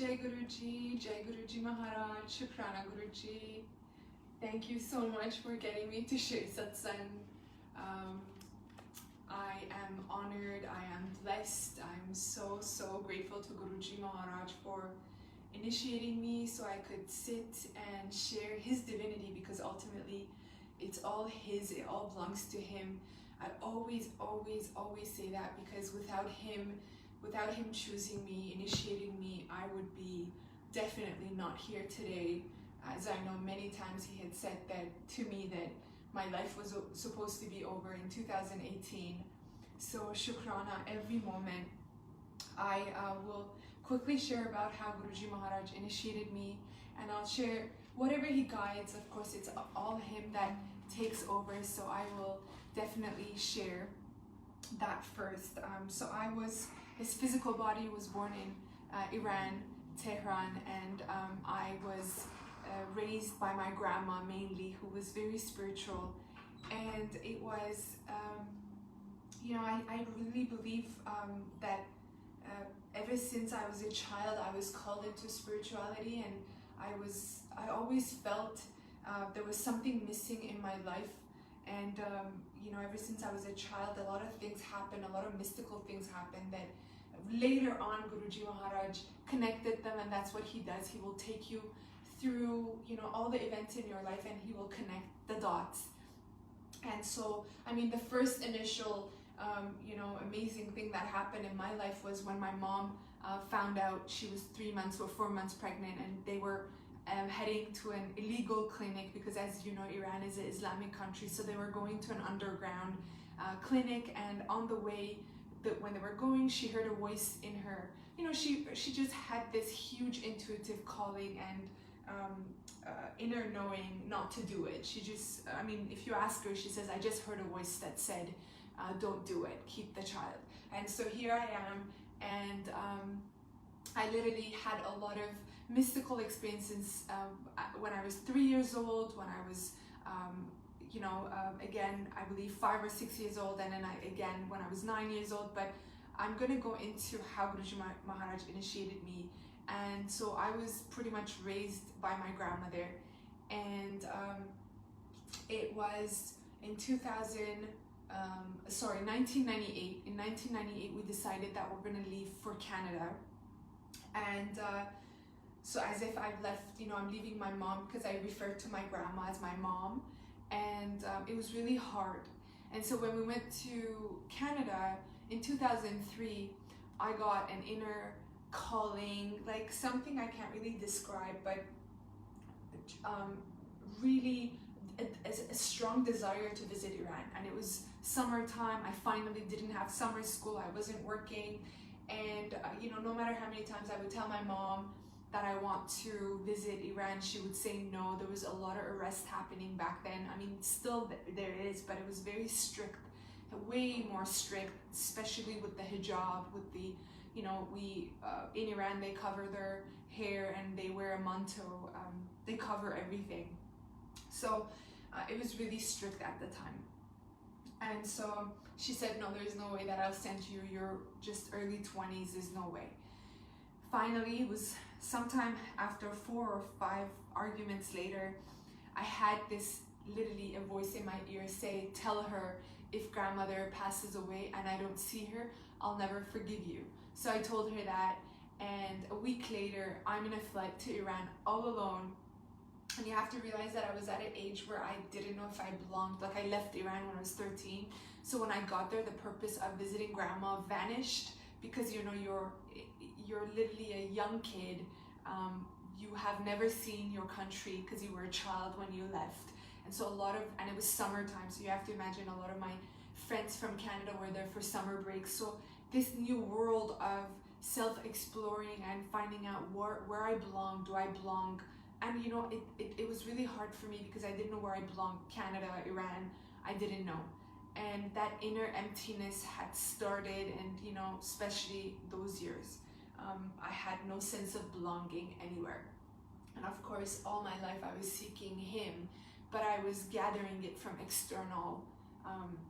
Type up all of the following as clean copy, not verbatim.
Jai Guruji Maharaj, Shukrana Guruji. Thank you so much for getting me to share Satsang. I am honored, I am blessed, I'm so grateful to Guruji Maharaj for initiating me so I could sit and share his divinity, because ultimately it's all his, it all belongs to him. I always say that, because without him choosing me, initiating me, I would be definitely not here today. As I know, many times he had said that to me, that my life was supposed to be over in 2018. So Shukrana every moment. I will quickly share about how Guruji Maharaj initiated me, and I'll share whatever he guides. Of course, it's all him that takes over, so I will definitely share that first. So his physical body was born in Iran, Tehran, and I was raised by my grandma mainly, who was very spiritual. And it was, I really believe that ever since I was a child, I was called into spirituality, and I always felt there was something missing in my life. And ever since I was a child, a lot of things happened, a lot of mystical things happened that later on Guruji Maharaj connected them, and that's what he does. He will take you through all the events in your life, and he will connect the dots. And so, the first initial amazing thing that happened in my life was when my mom found out she was 3 months or 4 months pregnant, and they were heading to an illegal clinic, because as you know, Iran is an Islamic country, so they were going to an underground clinic. And on the way, when they were going, she heard a voice in her. She just had this huge intuitive calling and inner knowing not to do it. She just, if you ask her, she says, I just heard a voice that said, don't do it, keep the child. And so here I am, and I literally had a lot of mystical experiences when I was 3 years old, when I was again, I believe 5 or 6 years old, and then again when I was 9 years old. But I'm going to go into how Guruji Maharaj initiated me. And so I was pretty much raised by my grandmother, and it was in 1998. In 1998, we decided that we're going to leave for Canada. And so as if I've left, I'm leaving my mom, because I refer to my grandma as my mom. And it was really hard. And so when we went to Canada in 2003, I got an inner calling, like something I can't really describe, but really a strong desire to visit Iran. And it was summertime. I finally didn't have summer school. I wasn't working. And no matter how many times I would tell my mom that I want to visit Iran, she would say no. There was a lot of arrest happening back then. Still there is, but it was very strict, way more strict, especially with the hijab, with the, in Iran they cover their hair and they wear a manto, they cover everything. So it was really strict at the time. And so she said, no, there's no way that I'll send you, you're just early 20s, there's no way. Finally, it was sometime after 4 or 5 arguments later, I had this, literally a voice in my ear say, tell her if grandmother passes away and I don't see her, I'll never forgive you. So I told her that, and a week later, I'm in a flight to Iran all alone. And you have to realize that I was at an age where I didn't know if I belonged. Like, I left Iran when I was 13. So when I got there, the purpose of visiting grandma vanished, because you're literally a young kid. You have never seen your country because you were a child when you left. And so and it was summertime, so you have to imagine a lot of my friends from Canada were there for summer break. So this new world of self-exploring and finding out where I belong, do I belong? And it was really hard for me, because I didn't know where I belonged. Canada, Iran, I didn't know. And that inner emptiness had started, and especially those years, I had no sense of belonging anywhere. And of course, all my life I was seeking him, but I was gathering it from external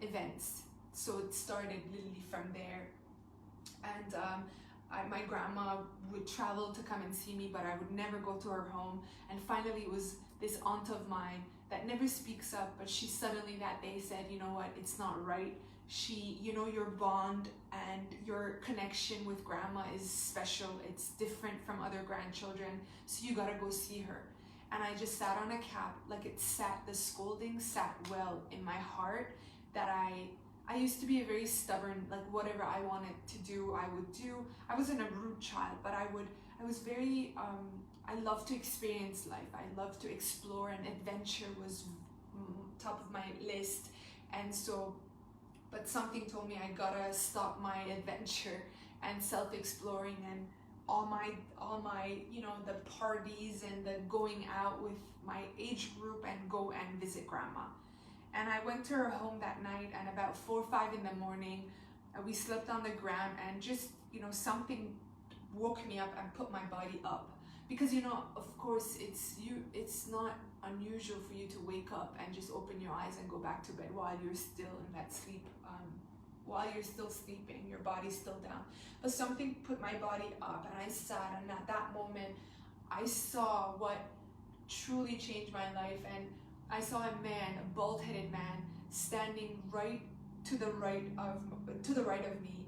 events. So it started literally from there. And my grandma would travel to come and see me, but I would never go to her home. And finally it was this aunt of mine that never speaks up, but she suddenly that day said, you know what, it's not right. Your bond and your connection with grandma is special. It's different from other grandchildren, so you gotta go see her. And I just sat on a cap, like the scolding sat well in my heart, that I used to be a very stubborn, like whatever I wanted to do, I would do. I wasn't a rude child, but I was very, I love to experience life. I love to explore, and adventure was top of my list. And so, but something told me I gotta stop my adventure and self-exploring and all my the parties and the going out with my age group and go and visit grandma. And I went to her home that night, and about 4 or 5 in the morning, we slept on the ground, and just something woke me up and put my body up, because of course it's not unusual for you to wake up and just open your eyes and go back to bed while you're still in that sleep, while you're still sleeping, your body's still down. But something put my body up, and I sat, and at that moment I saw what truly changed my life. And I saw a man, a bald-headed man, standing to the right of me.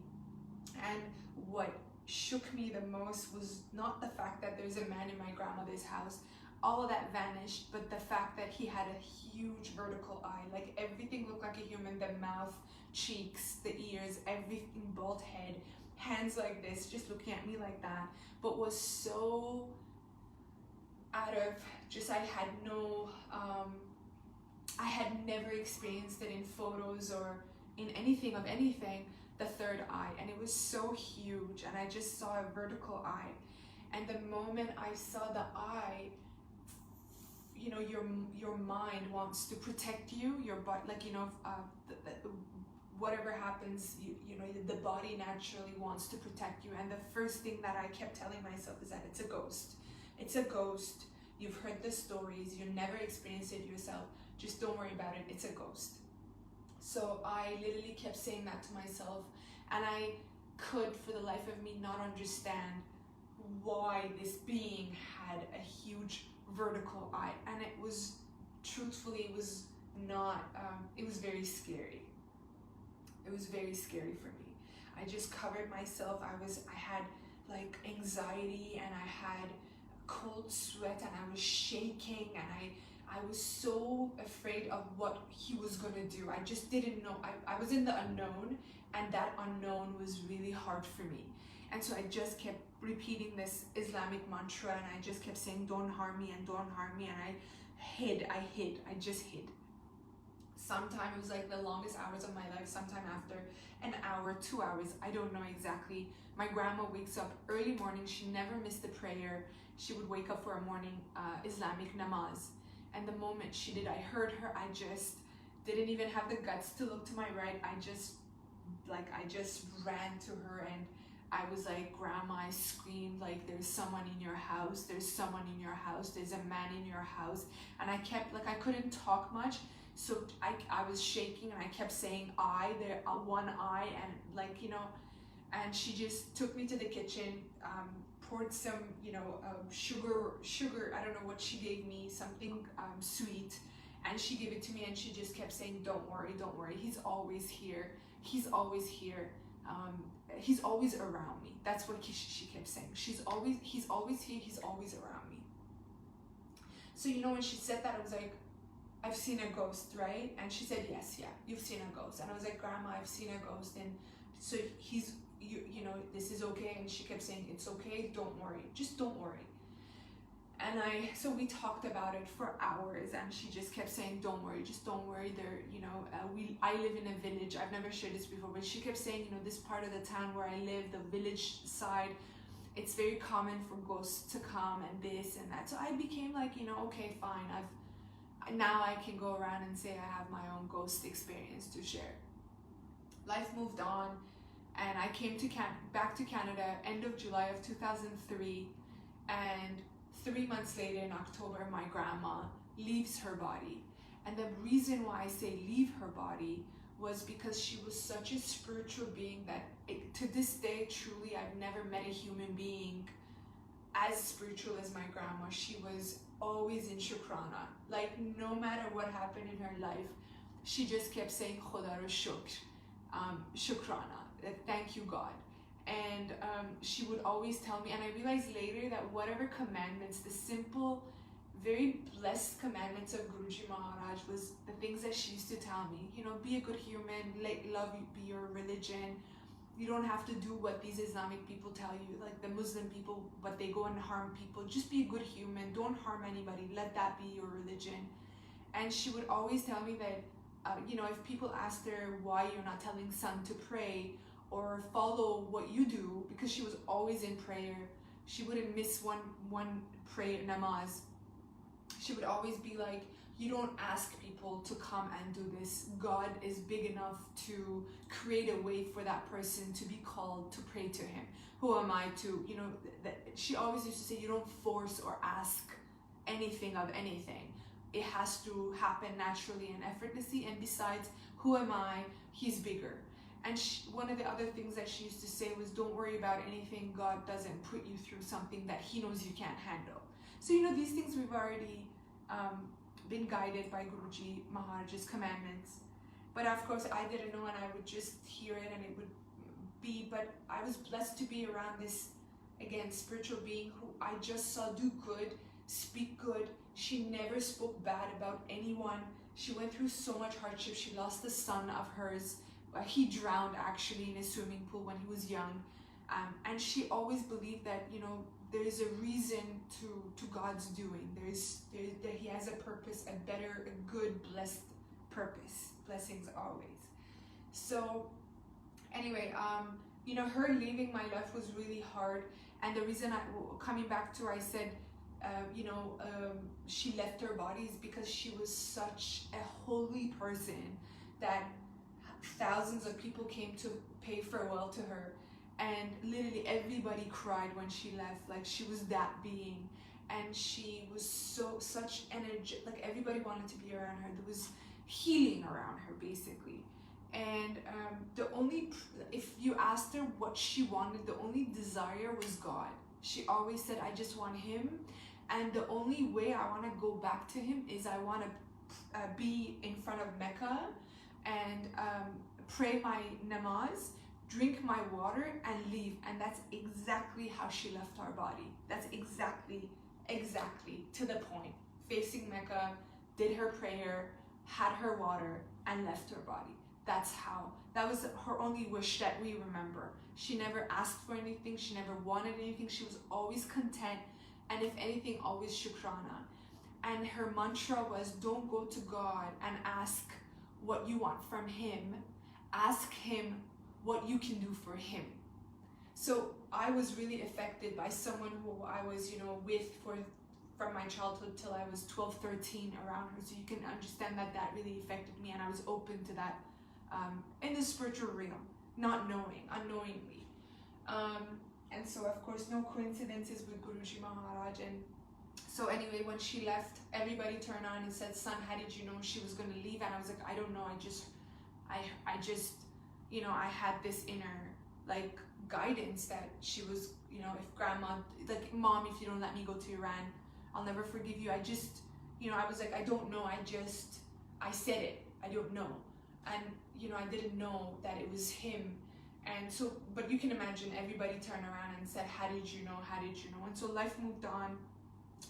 And what shook me the most was not the fact that there's a man in my grandmother's house. All of that vanished, but the fact that he had a huge vertical eye, like everything looked like a human, the mouth, cheeks, the ears, everything, bald head, hands like this, just looking at me like that, but was so out of just, I had never experienced it in photos or in anything, the third eye. And it was so huge, and I just saw a vertical eye. And the moment I saw the eye, your mind wants to protect you, your body, whatever happens, the body naturally wants to protect you. And the first thing that I kept telling myself is that it's a ghost. It's a ghost. You've heard the stories, you never experienced it yourself. Just don't worry about it, it's a ghost. So I literally kept saying that to myself, and I could, for the life of me, not understand why this being had a huge vertical eye. And it was, truthfully, it was not, it was very scary. It was very scary for me. I just covered myself. I had like anxiety, and I had cold sweat, and I was shaking, and I was so afraid of what he was gonna do. I just didn't know. I was in the unknown, and that unknown was really hard for me. And so I just kept repeating this Islamic mantra, and I just kept saying, don't harm me, and don't harm me. And I just hid. Sometime it was like the longest hours of my life, sometime after an hour, 2 hours, I don't know exactly. My grandma wakes up early morning. She never missed a prayer. She would wake up for a morning Islamic namaz. And the moment she did, I heard her. I just didn't even have the guts to look to my right. I just ran to her, and I was like, Grandma, I screamed like, there's someone in your house. There's someone in your house. There's a man in your house. And I kept, I couldn't talk much. So I was shaking, and I kept saying one eye, and and she just took me to the kitchen, poured some, sugar, I don't know what she gave me, something sweet, and she gave it to me, and she just kept saying, don't worry, he's always here, he's always here, he's always around me. That's what she kept saying. He's always here, he's always around me. So when she said that, I was like, I've seen a ghost, right? And she said, yes, yeah, you've seen a ghost. And I was like, Grandma, I've seen a ghost, and so this is okay. And she kept saying, it's okay, don't worry, just don't worry. And so we talked about it for hours, and she just kept saying, don't worry, just don't worry. I live in a village. I've never shared this before, but she kept saying, this part of the town where I live, the village side, it's very common for ghosts to come and this and that. So I became like, okay, fine. Now I can go around and say I have my own ghost experience to share. Life moved on, and I came back to Canada end of July of 2003, and 3 months later in October, my grandma leaves her body. And the reason why I say leave her body was because she was such a spiritual being that to this day, truly, I've never met a human being as spiritual as my grandma. She was always in shukrana. Like, no matter what happened in her life, she just kept saying Khoda ro shukr, shukrana, thank you God. And she would always tell me, and I realized later that whatever commandments, the simple, very blessed commandments of Guruji Maharaj was the things that she used to tell me. You know, be a good human, let love be your religion. You don't have to do what these Islamic people tell you, like the Muslim people, but they go and harm people. Just be a good human, don't harm anybody, let that be your religion. And she would always tell me that, you know, if people asked her why you're not telling son to pray or follow what you do, because she was always in prayer, she wouldn't miss one prayer namaz. She would always be like, you don't ask people to come and do this. God is big enough to create a way for that person to be called to pray to him. Who am I to, you know, she always used to say, you don't force or ask anything of anything. It has to happen naturally and effortlessly. And besides, who am I? He's bigger. And one of the other things that she used to say was, don't worry about anything. God doesn't put you through something that he knows you can't handle. So, you know, these things we've already been guided by Guruji Maharaj's commandments. But of course, I didn't know, and I would just hear it and it would be, but I was blessed to be around this, again, spiritual being who I just saw do good, speak good. She never spoke bad about anyone. She went through so much hardship. She lost a son of hers. He drowned actually in a swimming pool when he was young. And she always believed that, you know, there is a reason to God's doing. That he has a purpose, a better, a good, blessed purpose. Blessings always. So anyway, you know, her leaving my life was really hard. And the reason coming back to her, I said, you know, she left her body is because she was such a holy person that thousands of people came to pay farewell to her. And literally everybody cried when she left. Like, she was that being, and she was such energy. Like, everybody wanted to be around her. There was healing around her, basically. And if you asked her what she wanted, the only desire was God. She always said, I just want him, and the only way I want to go back to him is I want to be in front of Mecca and pray my namaz, drink my water, and leave. And that's exactly how she left our body. That's exactly to the point. Facing Mecca, did her prayer, had her water, and left her body. That was her only wish that we remember. She never asked for anything. She never wanted anything. She was always content. And if anything, always shukrana. And her mantra was, don't go to God and ask what you want from him. Ask him what you can do for him. So I was really affected by someone who I was, you know, with from my childhood till I was 12, 13 around her. So you can understand that really affected me, and I was open to that in the spiritual realm, not knowing, unknowingly. And so of course, no coincidences with Guruji Maharaj. And so anyway, when she left, everybody turned on and said, son, how did you know she was going to leave? And I was like, I don't know. I just, you know, I had this inner like guidance that she was, you know, if grandma, like, mom, if you don't let me go to Iran, I'll never forgive you. I just, you know, I was like, I don't know. I said it. I don't know. And, you know, I didn't know that it was him. And so, but you can imagine everybody turned around and said, how did you know? How did you know? And so life moved on.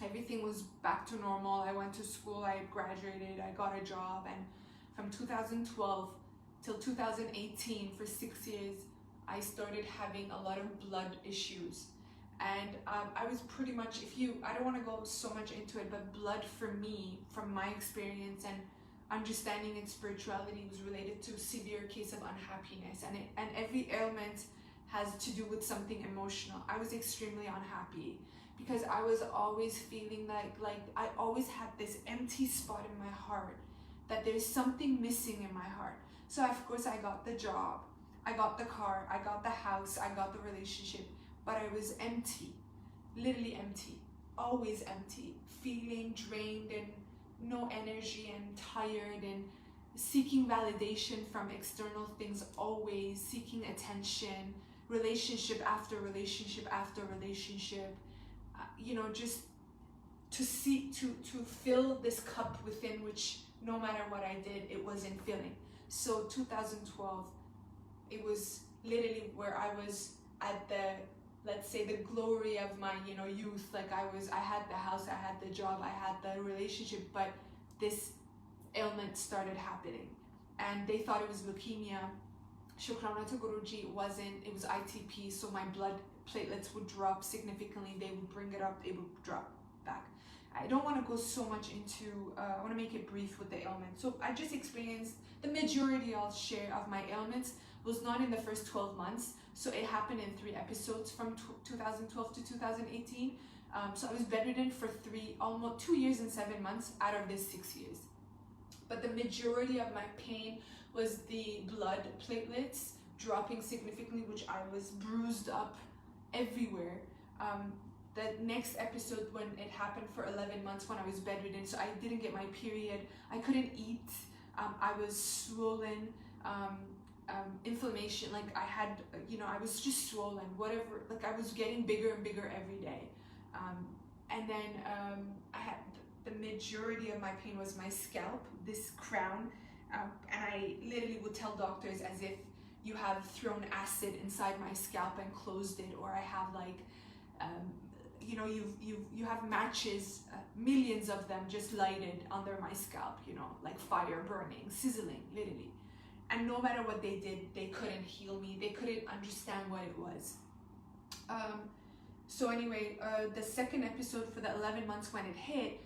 Everything was back to normal. I went to school, I graduated, I got a job. And from 2012 till 2018, for 6 years, I started having a lot of blood issues. And I was pretty much, I don't want to go so much into it, but blood for me, from my experience and understanding in spirituality, was related to severe case of unhappiness, and every ailment has to do with something emotional. I was extremely unhappy because I was always feeling like I always had this empty spot in my heart, that there's something missing in my heart. So of course I got the job, I got the car, I got the house, I got the relationship, but I was empty, literally empty, always empty, feeling drained and no energy and tired. And seeking validation from external things, always seeking attention, relationship after relationship after relationship, just to fill this cup within which no matter what I did, it wasn't filling. So 2012, it was literally where I was at the, let's say, the glory of my, youth. Like I had the house, I had the job, I had the relationship, but this ailment started happening. And they thought it was leukemia. Shukrana to Guruji, it wasn't. It was ITP, so my blood platelets would drop significantly. They would bring it up, it would drop back. I don't want to go so much into, I want to make it brief with the ailment. So I just experienced, the majority I'll share of my ailments was not in the first 12 months. So it happened in 3 episodes from 2012 to 2018. So I was bedridden for almost 2 years and 7 months out of this 6 years. But the majority of my pain was the blood platelets dropping significantly, which I was bruised up everywhere. The next episode, when it happened for 11 months when I was bedridden, so I didn't get my period, I couldn't eat, I was swollen, inflammation, like I had, I was just swollen, whatever, like I was getting bigger and bigger every day. And then I had, the majority of my pain was my scalp, this crown, and I literally would tell doctors as if you have thrown acid inside my scalp and closed it, or I have like, you have matches, millions of them just lighted under my scalp, like fire burning, sizzling, literally. And no matter what they did, they couldn't heal me. They couldn't understand what it was. So anyway, the second episode for the 11 months when it hit,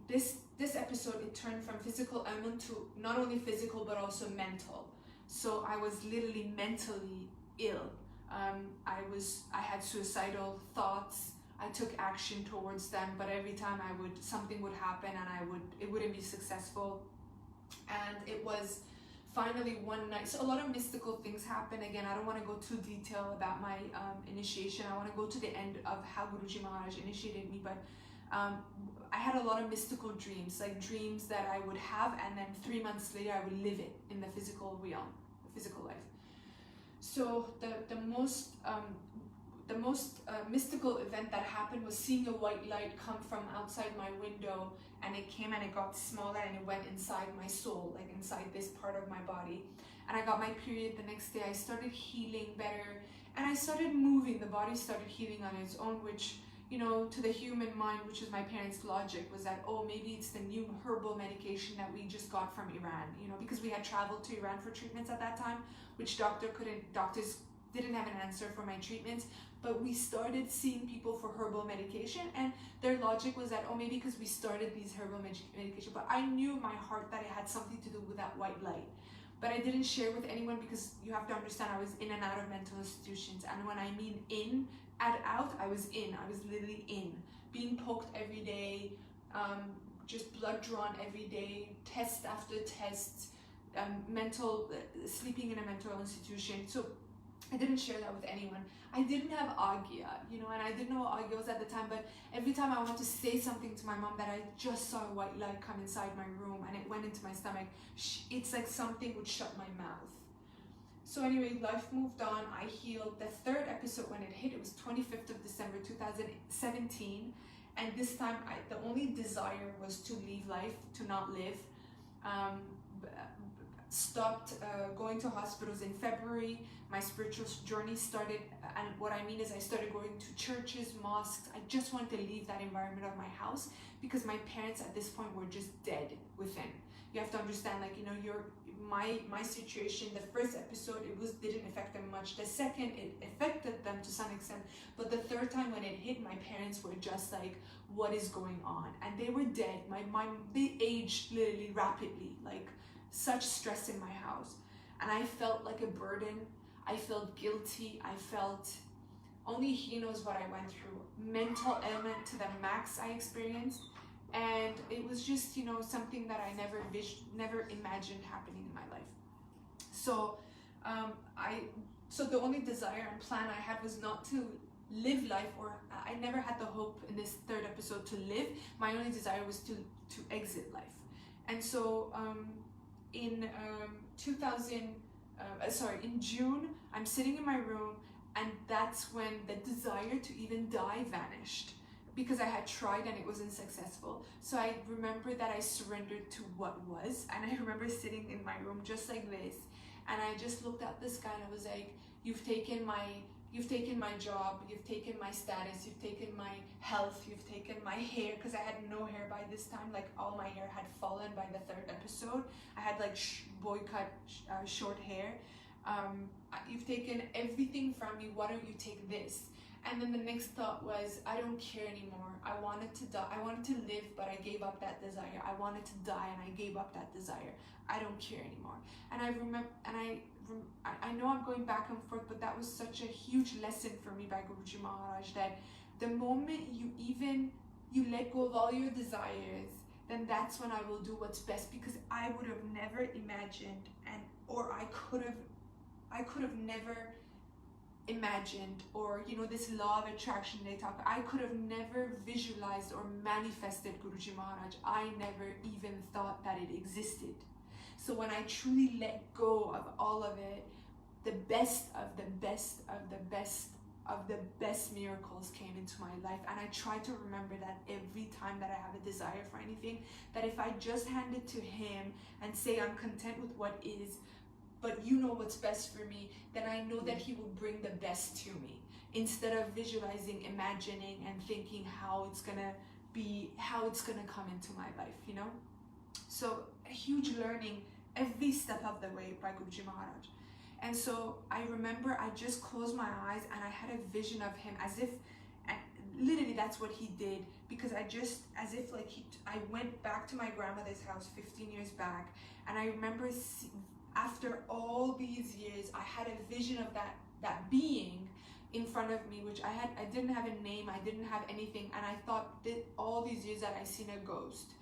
this episode, it turned from physical ailment to not only physical but also mental. So I was literally mentally ill. I had suicidal thoughts. I took action towards them, but every time something would happen and it wouldn't be successful. And it was finally one night, so a lot of mystical things happen. Again, I don't want to go too detailed about my initiation. I want to go to the end of how Guruji Maharaj initiated me, but I had a lot of mystical dreams, like dreams that I would have, and then 3 months later I would live it in the physical realm, the physical life. So the most mystical event that happened was seeing a white light come from outside my window, and it came and it got smaller and it went inside my soul, like inside this part of my body. And I got my period the next day. I started healing better, and I started moving. The body started healing on its own, which, to the human mind, which is my parents' logic, was that, oh, maybe it's the new herbal medication that we just got from Iran, because we had traveled to Iran for treatments at that time, which doctors didn't have an answer for my treatments. But we started seeing people for herbal medication, and their logic was that, oh, maybe because we started these herbal medication. But I knew in my heart that it had something to do with that white light. But I didn't share with anyone, because you have to understand I was in and out of mental institutions. And when I mean in and out, I was literally in. Being poked every day, just blood drawn every day, test after test, sleeping in a mental institution. So I didn't share that with anyone. I didn't have Agya, and I didn't know what Agya was at the time, but every time I wanted to say something to my mom that I just saw a white light come inside my room and it went into my stomach, it's like something would shut my mouth. So anyway, life moved on. I healed. The third episode, when it hit, it was 25th of December 2017, and this time the only desire was to leave life, to not live. Stopped going to hospitals in February. My spiritual journey started, and what I mean is I started going to churches, mosques. I just wanted to leave that environment of my house, because my parents at this point were just dead within. You have to understand, like, my situation, the first episode, didn't affect them much. The second, it affected them to some extent, but the third time when it hit, my parents were just like, what is going on? And they were dead. They aged literally rapidly, like such stress in my house. And I felt like a burden. I felt guilty. I felt, only he knows what I went through. Mental ailment to the max I experienced. And it was just, something that I never imagined happening in my life. So so the only desire and plan I had was not to live life, or I never had the hope in this third episode to live. My only desire was to exit life. And so in 2000, in June, I'm sitting in my room, and that's when the desire to even die vanished, because I had tried and it wasn't successful. So I remember that I surrendered to what was, and I remember sitting in my room just like this, and I just looked at the sky and I was like, you've taken my job, you've taken my status, you've taken my health, you've taken my hair, because I had no hair by this time. Like, all my hair had fallen by the 3rd episode. I had like boy cut short hair. You've taken everything from me, why don't you take this? And then the next thought was, I don't care anymore. I wanted to die. I wanted to live, but I gave up that desire. I wanted to die and I gave up that desire. I don't care anymore. And I remember, and I know I'm going back and forth, but that was such a huge lesson for me by Guruji Maharaj, that the moment you let go of all your desires, then that's when I will do what's best, because I would have never imagined, I could have never imagined, or this law of attraction they talk, I could have never visualized or manifested Guruji Maharaj. I never even thought that it existed. So when I truly let go of all of it, the best of the best of the best of the best miracles came into my life. And I try to remember that every time that I have a desire for anything, that if I just hand it to him and say I'm content with what is, but you know what's best for me, then I know that he will bring the best to me, instead of visualizing, imagining, and thinking how it's gonna come into my life, So a huge learning every step of the way by Guruji Maharaj. And so I remember I just closed my eyes and I had a vision of him, as if, and literally that's what he did, because I went back to my grandmother's house 15 years back, and I remember after all these years, I had a vision of that being in front of me, which I didn't have a name, I didn't have anything, and I thought that all these years that I seen a ghost.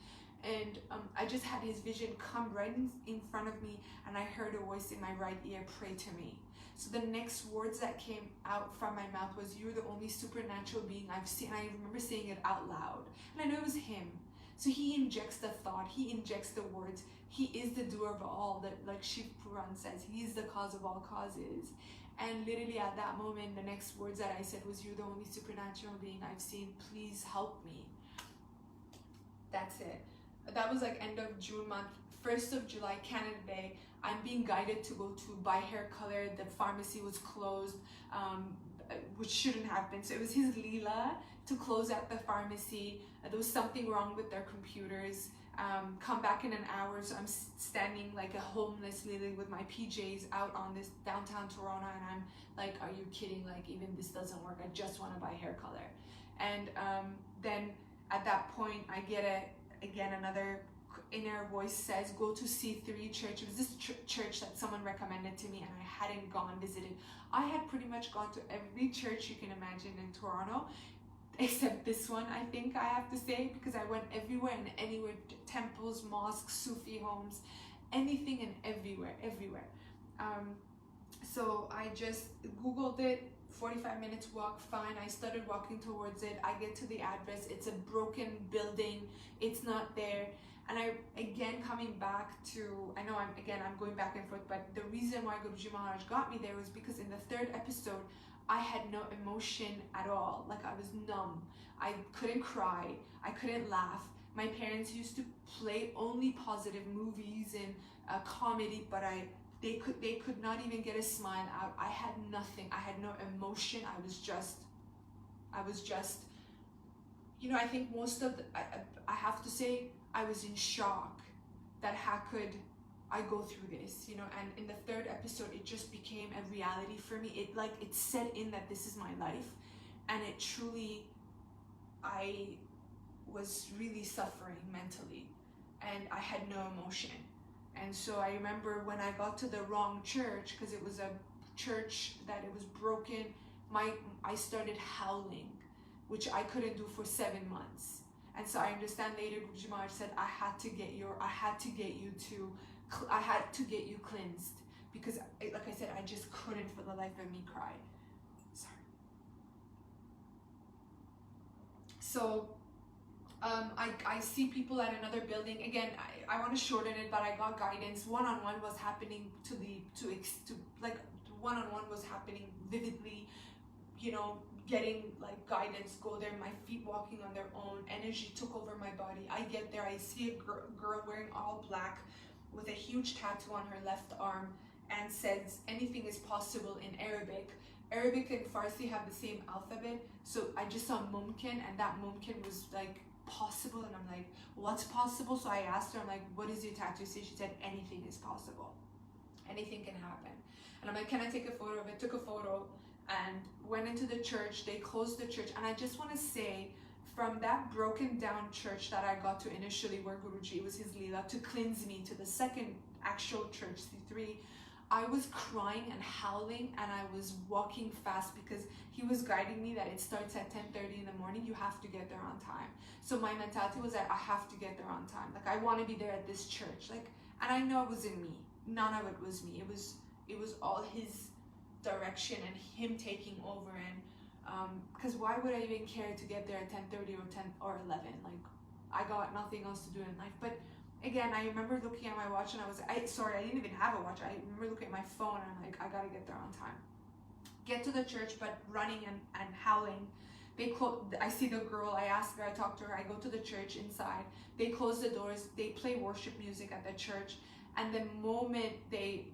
And I just had his vision come right in front of me, and I heard a voice in my right ear pray to me. So the next words that came out from my mouth was, "You're the only supernatural being I've seen." And I remember saying it out loud, and I know it was him. So he injects the thought, he injects the words. He is the doer of all, that, like Shiv Puran says, he is the cause of all causes. And literally at that moment, the next words that I said was, "You're the only supernatural being I've seen. Please help me." That's it. That was like end of June month. 1st of July, Canada Day, I'm being guided to go to buy hair color. The pharmacy was closed, which shouldn't have been. So it was his Leela to close at the pharmacy. There was something wrong with their computers. Come back in an hour. So I'm standing like a homeless lily with my PJs out on this downtown Toronto, and I'm like, are you kidding? Like, even this doesn't work. I just want to buy hair color. And then at that point, I get again, another inner voice says, go to C3 church. It was this church that someone recommended to me, and I hadn't visited. I had pretty much gone to every church you can imagine in Toronto, except this one, I think I have to say, because I went everywhere and anywhere, temples, mosques, Sufi homes, anything and everywhere. So I just Googled it, 45 minutes walk, fine. I started walking towards it. I get to the address. It's a broken building. It's not there. And I, again, coming back to, I know I'm going back and forth, but the reason why Guruji Maharaj got me there was because in the 3rd episode, I had no emotion at all. Like, I was numb. I couldn't cry. I couldn't laugh. My parents used to play only positive movies and comedy, but they could not even get a smile out. I had nothing. I had no emotion. I was just, I think most of I have to say, I was in shock that how could I go through this, and in the 3rd episode, it just became a reality for me. It set in that this is my life, and it truly, I was really suffering mentally, and I had no emotion. And so I remember when I got to the wrong church, because it was a church that it was broken, I started howling, which I couldn't do for 7 months. And so I understand later Guruji Maharaj said, I had to get you cleansed, because like I said, I just couldn't for the life of me cry. Sorry. So I see people at another building. Again, I want to shorten it, but I got guidance. One-on-one was happening like one-on-one was happening vividly, you know, getting like guidance, go there, my feet walking on their own, energy took over my body. I get there, I see a girl wearing all black with a huge tattoo on her left arm and says anything is possible in Arabic. Arabic and Farsi have the same alphabet, so I just saw mumkin, and that mumkin was like possible, and I'm like, what's possible? So I asked her, I'm like, what is your tattoo say? She said, anything is possible, anything can happen. And I'm like, can I take a photo of it? Took a photo and went into the church. They closed the church, and I just want to say, from that broken down church that I got to initially, where Guruji, was his Leela, to cleanse me, to the second actual church, C3, I was crying and howling, and I was walking fast because he was guiding me that it starts at 10:30 in the morning. You have to get there on time. So my mentality was that I have to get there on time. Like, I want to be there at this church. Like, and I know it wasn't me. None of it was me. It was all his direction and him taking over. And because why would I even care to get there at 10:30 or 10 or 11? Like, I got nothing else to do in life. But again, I remember looking at my watch, and I didn't even have a watch. I remember looking at my phone, and I'm like, I gotta get there on time. Get to the church, but running and howling. I see the girl, I ask her, I talk to her, I go to the church inside. They close the doors, they play worship music at the church. And the moment they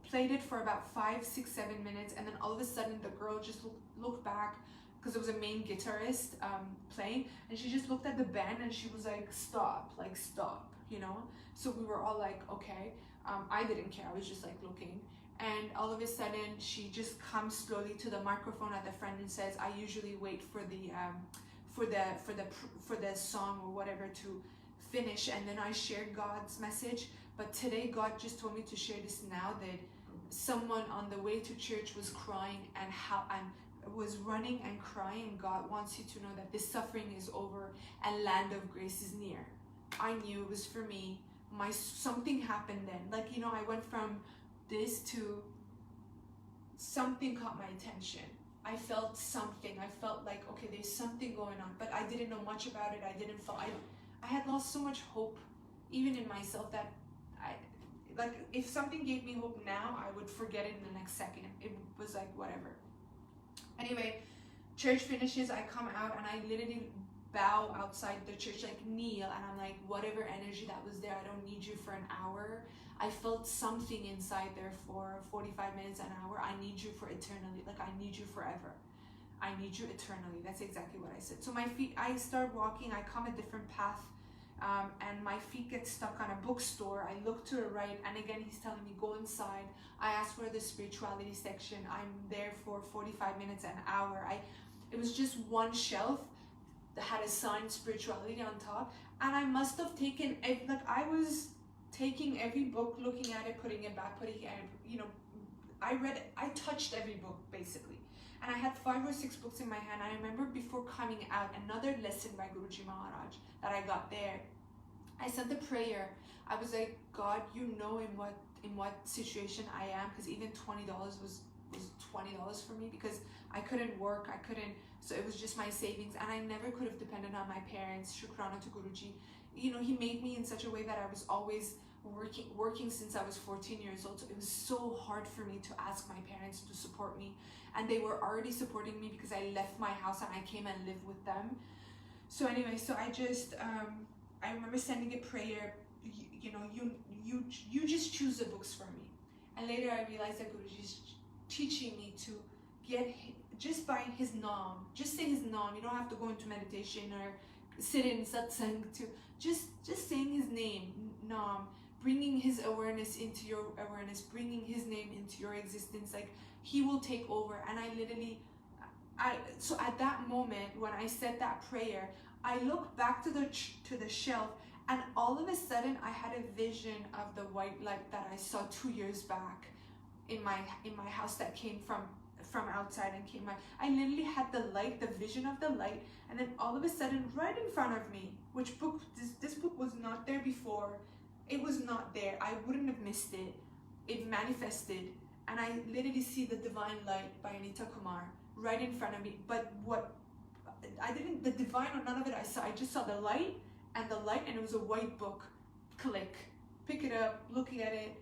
played it for about 5, 6, 7 minutes, and then all of a sudden the girl just looked back, because there was a main guitarist playing, and she just looked at the band and she was like, stop, you know? So we were all like, okay. I didn't care, I was just like looking. And all of a sudden she just comes slowly to the microphone at the front and says, I usually wait for the song or whatever to finish, and then I share God's message. But today God just told me to share this now, that someone on the way to church was crying and was running and crying. God wants you to know that this suffering is over and land of grace is near. I knew it was for me. Something happened then. Like, you know, I went from this to something caught my attention. I felt something. I felt like, okay, there's something going on, but I didn't know much about it. I had lost so much hope, even in myself, that if something gave me hope now, I would forget it in the next second. It was like, whatever. Anyway, church finishes, I come out, and I literally bow outside the church, like kneel, and I'm like, whatever energy that was there, I don't need you for an hour. I felt something inside there for 45 minutes, an hour. I need you for eternally. Like, I need you forever. I need you eternally. That's exactly what I said. So my feet, I start walking, I come a different path, and my feet get stuck on a bookstore. I look to the right, and again, he's telling me, go inside. I asked for the spirituality section. I'm there for 45 minutes, an hour. It was just one shelf that had a sign, spirituality, on top, and I must have taken, I was taking every book, looking at it, putting it back, you know, I touched every book, basically. And I had 5 or 6 books in my hand. I remember before coming out, another lesson by Guruji Maharaj that I got there, I sent the prayer. I was like, God, you know in what situation I am, because even $20 was $20 for me, because I couldn't work, so it was just my savings, and I never could have depended on my parents. Shukrana to Guruji. You know, he made me in such a way that I was always working since I was 14 years old. So it was so hard for me to ask my parents to support me, and they were already supporting me because I left my house and I came and lived with them. So anyway, so I just I remember sending a prayer, you know, you just choose the books for me. And later I realized that Guruji is teaching me to get, just by his naam, just say his naam. You don't have to go into meditation or sit in satsang, to just saying his name, naam, bringing his awareness into your awareness, bringing his name into your existence. Like, he will take over. And so at that moment when I said that prayer, I looked back to the shelf, and all of a sudden I had a vision of the white light that I saw 2 years back in my house, that came from outside and came out. I literally had the light, the vision of the light, and then all of a sudden, right in front of me, which book, this book was not there before. It was not there. I wouldn't have missed it. It manifested, and I literally see the Divine Light by Anita Kumar right in front of me. But what I didn't, the divine or none of it I saw. I just saw the light, and it was a white book. Click, pick it up, look at it.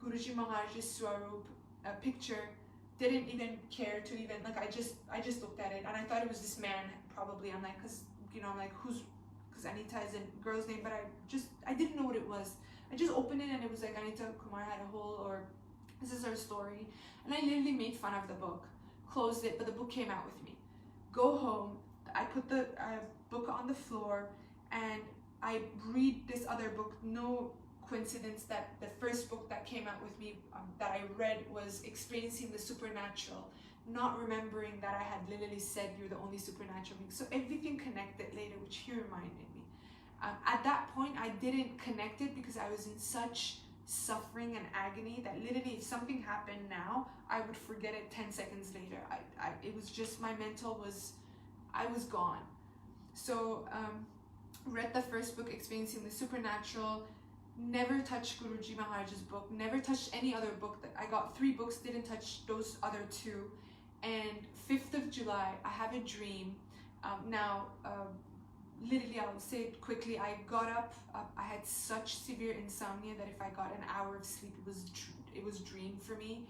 Guruji Maharaj's Swarup, a picture. Didn't even care to even, like, I just looked at it, and I thought it was this man, probably. I'm like, because, you know, I'm like, because Anita is a girl's name, but I didn't know what it was. I just opened it, and it was like, Anita Kumar had a hole, or this is her story. And I literally made fun of the book, closed it, but the book came out with me. Go home, I put the book on the floor, and I read this other book. No coincidence that the first book that came out with me that I read was Experiencing the Supernatural, not remembering that I had literally said you're the only supernatural being. So everything connected later, which he reminded me. At that point, I didn't connect it because I was in such suffering and agony that literally if something happened now, I would forget it 10 seconds later. It was just, my mental was, I was gone. So read the first book, Experiencing the Supernatural. Never touched Guruji Maharaj's book, never touched any other book. That I got 3 books, didn't touch those other 2. And 5th of July, I have a dream. Literally, I'll say it quickly. I got up, I had such severe insomnia that if I got an hour of sleep, it was dream for me.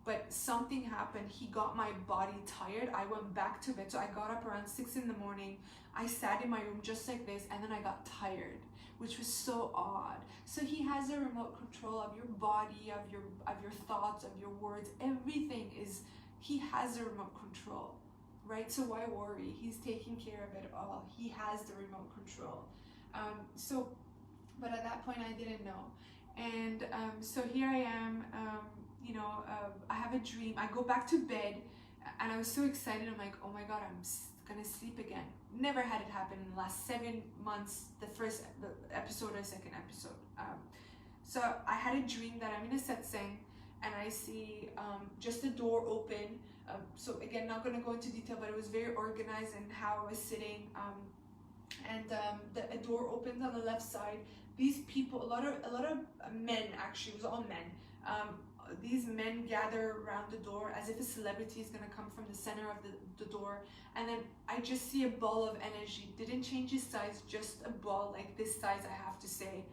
But something happened. He got my body tired. I went back to bed. So I got up around 6 in the morning. I sat in my room just like this, and then I got tired, which was so odd. So he has a remote control of your body, of your thoughts, of your words. Everything is, he has a remote control, right? So why worry? He's taking care of it all. He has the remote control. But at that point I didn't know. And so here I am, I have a dream. I go back to bed, and I was so excited. I'm like, oh my God, I'm gonna sleep again. Never had it happen in the last 7 months, the episode or second episode. So I had a dream that I'm in a satsang, and I see just a door open. So again, not gonna go into detail, but it was very organized and how I was sitting. A door opens on the left side. These people, a lot of men, actually, it was all men. These men gather around the door as if a celebrity is gonna come from the center of the door, and then I just see a ball of energy. Didn't change his size, just a ball like this size, I have to say,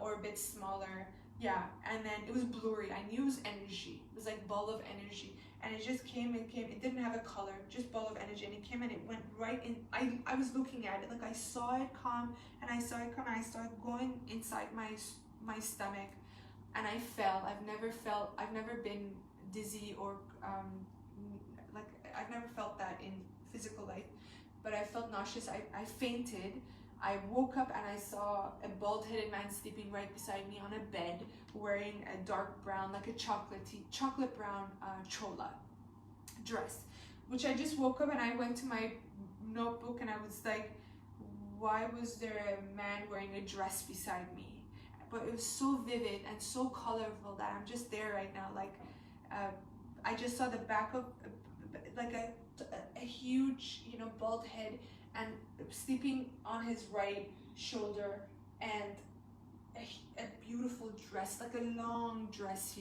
or a bit smaller. Yeah, and then it was blurry. I knew it was energy. It was like ball of energy, and it just came and came. It didn't have a color, just ball of energy, and it came and it went right in. I was looking at it, like I saw it come, and I saw it come, and I started going inside my stomach. And I fell. I've never been dizzy or I've never felt that in physical life, but I felt nauseous. I fainted. I woke up and I saw a bald-headed man sleeping right beside me on a bed, wearing a dark brown, like a chocolate brown chola dress, which I just woke up and I went to my notebook and I was like, why was there a man wearing a dress beside me? But it was so vivid and so colorful that I'm just there right now. Like, I just saw the back of like a huge, bald head, and sleeping on his right shoulder, and a beautiful dress, like a long dress,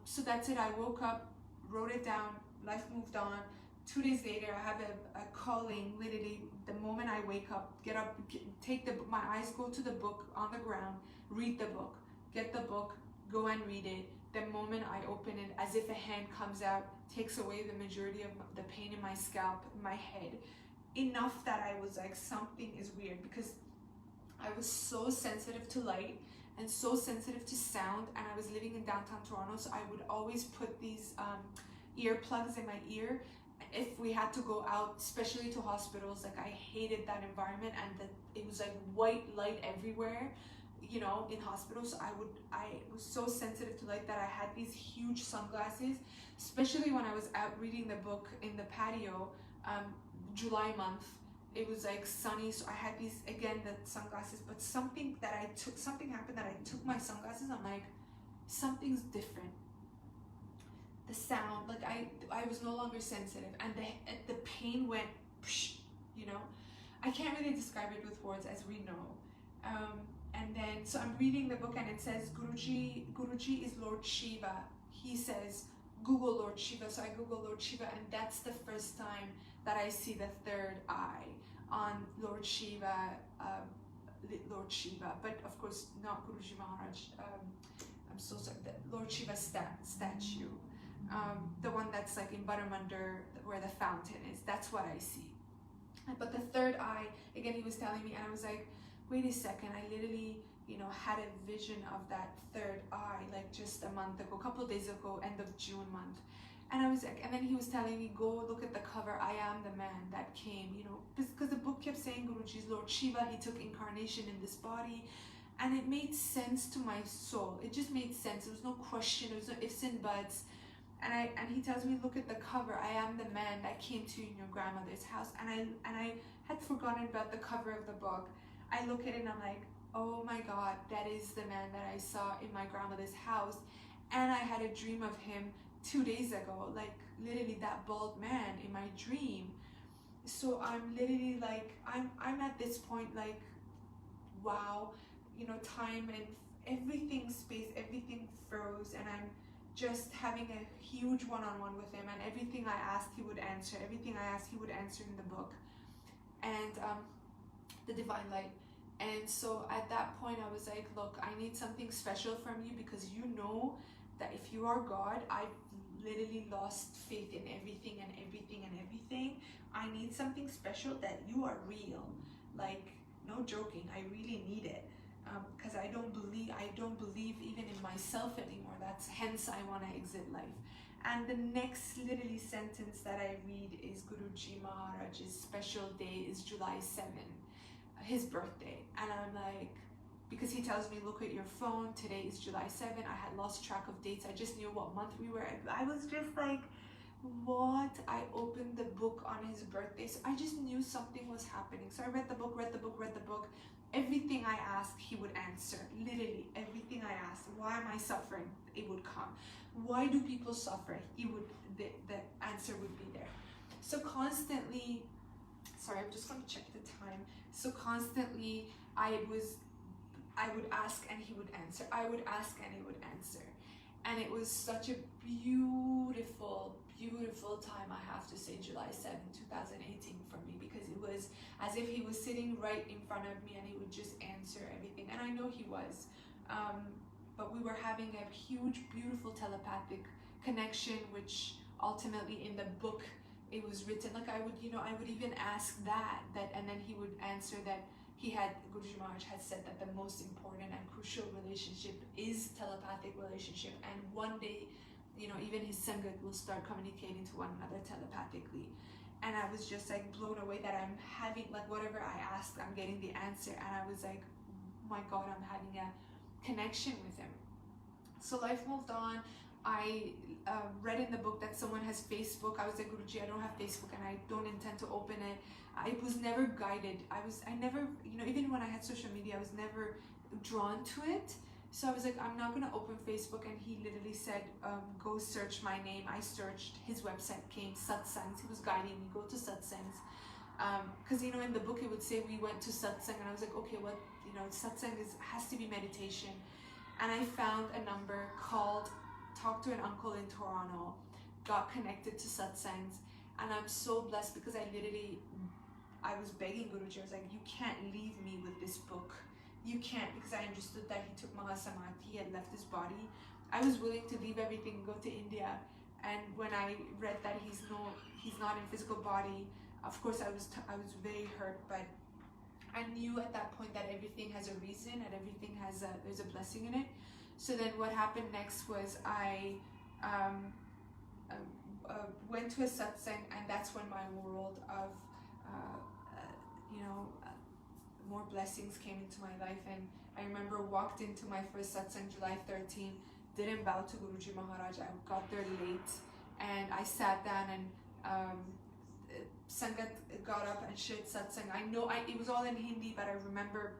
So that's it. I woke up, wrote it down, life moved on. 2 days later, I have a calling, literally, the moment I wake up, get up, take my eyes go to the book on the ground, read the book, get the book, go and read it. The moment I open it, as if a hand comes out, takes away the majority of the pain in my scalp, my head. Enough that I was like, something is weird, because I was so sensitive to light and so sensitive to sound, and I was living in downtown Toronto, so I would always put these earplugs in my ear if we had to go out, especially to hospitals. Like, I hated that environment, and it was like white light everywhere, in hospitals. So I was so sensitive to light that I had these huge sunglasses, especially when I was out reading the book in the patio, July month. It was like sunny, so I had these, again, the sunglasses, but something happened that I took my sunglasses. I'm like, something's different. The sound, like I was no longer sensitive, and the pain went, I can't really describe it with words, as we know. And then, so I'm reading the book, and it says Guruji is Lord Shiva. He says, Google Lord Shiva. So I Google Lord Shiva, and that's the first time that I see the third eye on Lord Shiva, Lord Shiva, but of course not Guruji Maharaj. I'm so sorry. The Lord Shiva statue, the one that's like in Baramandir where the fountain is. That's what I see. But the third eye, again, he was telling me, and I was like, wait a second, I literally, had a vision of that third eye, like just a month ago, a couple of days ago, end of June month. And I was like, and then he was telling me, go look at the cover, I am the man that came, because the book kept saying Guruji's Lord Shiva, he took incarnation in this body. And it made sense to my soul. It just made sense. There was no question, there was no ifs and buts. And he tells me, look at the cover, I am the man that came to your grandmother's house. And I had forgotten about the cover of the book. I look at it and I'm like, oh my God, that is the man that I saw in my grandmother's house. And I had a dream of him 2 days ago, like literally that bald man in my dream. So I'm literally like, I'm at this point like, wow, time and everything, space, everything froze, and I'm just having a huge one-on-one with him, and everything I asked he would answer, everything I asked he would answer in the book, and the divine light. And so at that point I was like, look, I need something special from you, because that if you are God, I've literally lost faith in everything and everything and everything. I need something special, that you are real, like no joking, I really need it. Because I don't believe even in myself anymore. That's hence I want to exit life. And the next literally sentence that I read is Guruji Maharaj's special day is July 7th, his birthday. And I'm like, because he tells me, look at your phone, today is July 7th. I had lost track of dates. I just knew what month we were at. I was just like, what? I opened the book on his birthday. So I just knew something was happening. So I read the book. Everything I asked, he would answer. Literally, everything I asked. Why am I suffering? It would come. Why do people suffer? The answer would be there. So constantly, sorry, I'm just going to check the time. So constantly, I would ask and he would answer. I would ask and he would answer. And it was such a beautiful time, I have to say, July 7, 2018 for me, because it was as if he was sitting right in front of me and he would just answer everything. And I know he was, but we were having a huge, beautiful telepathic connection, which ultimately in the book, it was written, like I would even ask that, and then he would answer that Guruji Maharaj had said that the most important and crucial relationship is telepathic relationship, and one day, even his Sangat will start communicating to one another telepathically. And I was just like blown away that I'm having, like, whatever I asked, I'm getting the answer. And I was like, my God, I'm having a connection with him. So life moved on. I read in the book that someone has Facebook. I was like, Guruji, I don't have Facebook and I don't intend to open it. I was never guided. I never, even when I had social media, I was never drawn to it. So I was like, I'm not going to open Facebook. And he literally said, go search my name. I searched, his website came, Satsangs. He was guiding me, go to Satsangs. Because, in the book, it would say we went to Satsang. And I was like, okay, what, Satsang has to be meditation. And I found a number called, talked to an uncle in Toronto, got connected to Satsangs. And I'm so blessed because I was begging Guruji. I was like, you can't leave me with this book. You can't, because I understood that he took Mahasamadhi, he had left his body. I was willing to leave everything and go to India. And when I read that he's not in physical body, of course I was very hurt, but I knew at that point that everything has a reason and everything there's a blessing in it. So then what happened next was I went to a satsang, and that's when my world of more blessings came into my life. And I remember walked into my first satsang July 13, didn't bow to Guruji Maharaj. I got there late and I sat down, and Sangat got up and shared satsang. It was all in Hindi, but I remember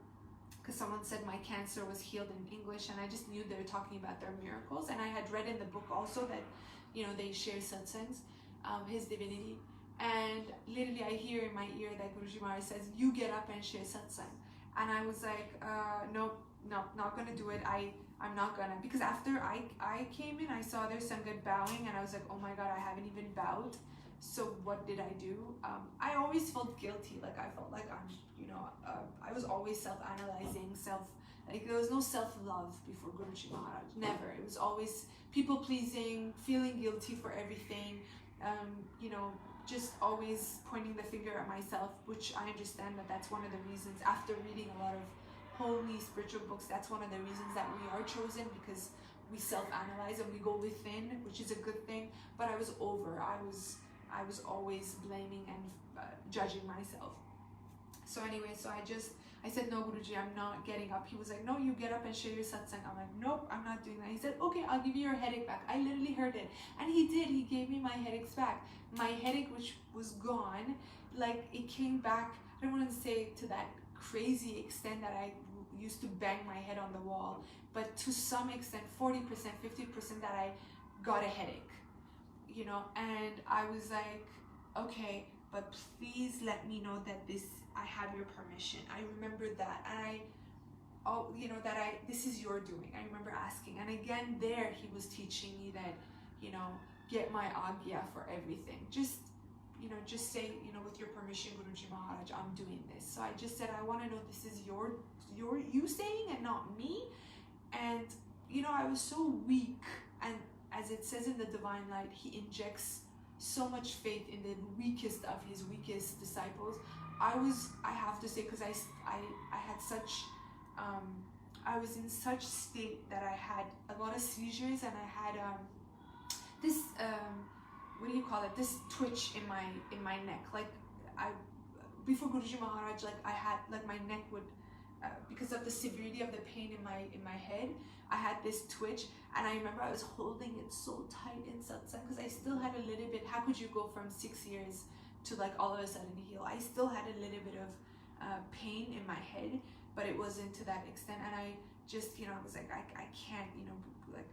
because someone said my cancer was healed in English, and I just knew they were talking about their miracles. And I had read in the book also that they share satsangs, his divinity. And literally I hear in my ear that Guruji Maharaj says, you get up and share satsang. And I was like, no, not not gonna do it. I'm not gonna, because after I came in, I saw their Sangat bowing, and I was like, oh my god, I haven't even bowed. So what did I do? I always felt guilty. Like I felt like I'm, I was always self-analyzing, like there was no self-love before Guruji Maharaj. Never. It was always people-pleasing, feeling guilty for everything. Just always pointing the finger at myself, which I understand that that's one of the reasons, after reading a lot of holy spiritual books, that's one of the reasons that we are chosen, because we self-analyze and we go within, which is a good thing. But I was I was always blaming and judging myself. So anyway, I said, no, Guruji, I'm not getting up. He was like, no, you get up and share your satsang. I'm like, nope, I'm not doing that. He said, okay, I'll give you your headache back. I literally heard it. And he did. He gave me my headaches back. My headache, which was gone, like it came back. I don't want to say to that crazy extent that I used to bang my head on the wall, but to some extent, 40%, 50% that I got a headache. And I was like, okay, but please let me know that I have your permission. I remember that, and this is your doing. I remember asking, and again there he was teaching me that, get my agya for everything. Just say, with your permission, Guruji Maharaj, I'm doing this. So I just said, I want to know this is you saying and not me. And I was so weak, and as it says in the Divine Light, he injects so much faith in the weakest of his weakest disciples. I have to say, because I had such, I was in such state that I had a lot of seizures, and I had this, what do you call it? This twitch in my neck. Like before Guruji Maharaj, like I had, like my neck would, because of the severity of the pain in my head, I had this twitch, and I remember I was holding it so tight in satsang, because I still had a little bit. How could you go from 6 years to like all of a sudden heal? I still had a little bit of pain in my head, but it wasn't to that extent. And I just, I was like, I can't, like